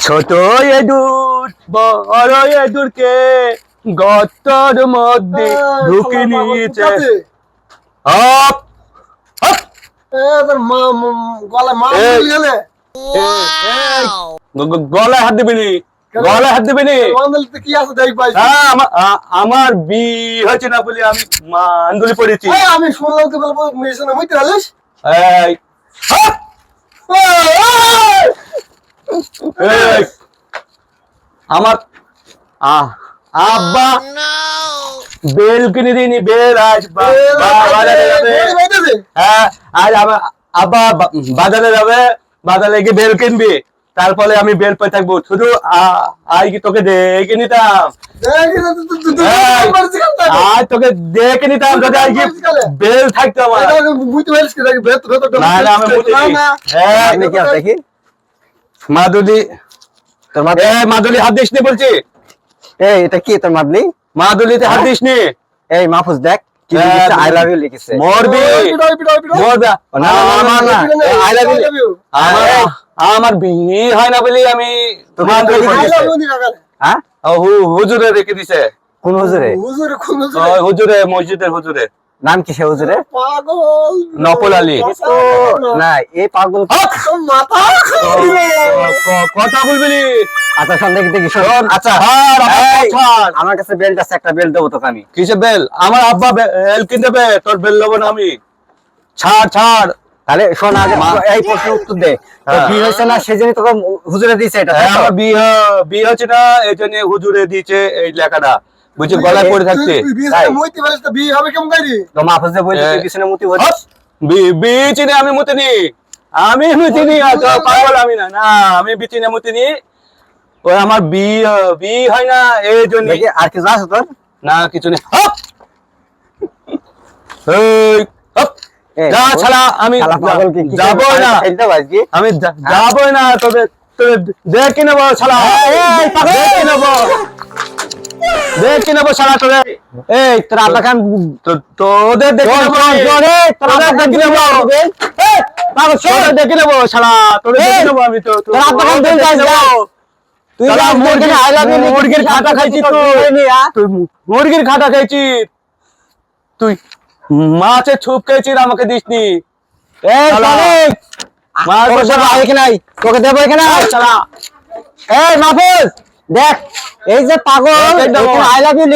ছোট এদুর বড় এদুরকে গর্তর মধ্যে ঢুকে নিয়েছে। Hop hop. গলায় হাত দিবি নি, গলায় হাত দিবি নি। আমার বি হয়েছে না বলে আমি আন্দোলন পড়েছি। আমি শুনলাম তো এই হপ। এই আমার আব্বা বেল কিনে দিনি, বেল আজ বাজারে যাবে। হ্যাঁ, আজ আমার আব্বা বাজারে যাবে, বাজারে গিয়ে বেল কিনবি, তারপরে আমি বেল পেয়ে থাকবো। শুধু আজ কি তোকে দেখে নিতাম, আজ তোকে দেখে নিতাম যদি আজ কি বেল থাকতো আমার। না না, আমি দেখি মাদুলি, তোর মাদুলি হাত দিস নি বলছি। এটা কি তোর মাদলি? মাদুলিতে হাত দিস নি। এই মাহফুজ দেখ কি আই লাভ ইউ লিখেছে। মরবি মরবি। না আই লাভ ইউ আমার বিয়ে হয় না বলি আমি হ্যাঁ হুজুরে রেখে দিছে। কোন হুজুরে? হুজুরে মসজিদের হুজুরে। নাম কি সে হুজুরে? পাগল নফল আলী। না এই পাগল কথা বলবি। আচ্ছা শোন দেখি শোন। আচ্ছা আমার কাছে বেল্ট আছে, একটা বেল্ট দেবো তোকে আমি। কিসের বেল? আমার আব্বা বেল কিনে দেবে, তোর বেল নেবো না আমি। ছাড় ছাড়। তাহলে শোন আগে এই প্রশ্নের উত্তর দে। তোর বিয়ে হয়েছে না সেজন্য তোকে হুজুরে দিয়েছে এটা? আমার বিয়ে হচ্ছে না এই জন্য হুজুরে দিয়েছে এই লেখাটা, বুঝছি গলায় পড়ে থাকছে। তো মাহফুজে বলছে তুই পিছনে মুতি বলছিস। বিয়ে চিনে আমি মুতিনি, আমি মুতিনি। পাগল আমি না, না আমি বিচিনে মুতিনি। ওই আমার বিয়ে হয় না এই জন্য। আর কিছু আছে তোর? না কিছু নেই। যা ছাড়া আমি যাবো না, আমি যাবো না। তবে দেখে নেবো ছাড়া, দেখে নেবো, দেখে নেবো ছাড়া তোদের। এই তোর আব্বা খান তোদের দেখে নেবো, তোদের দেখে নেবো, দেখে নেবো ছাড়া, তোদের দেখে নেবো আমি। তো তোর আব্বা খান তুই যাস যা। তুই আই লাভ ইউ মুরগির খাটা খাইছিস তুই, মুরগির খাটা খাইছিস তুই, মাছের ছুপ খেয়েছিস আমাকে দিসনি। তোকে দেবো এখানে। এই মাহফুজ দেখ এই যে পাগল আই লাভ ইউ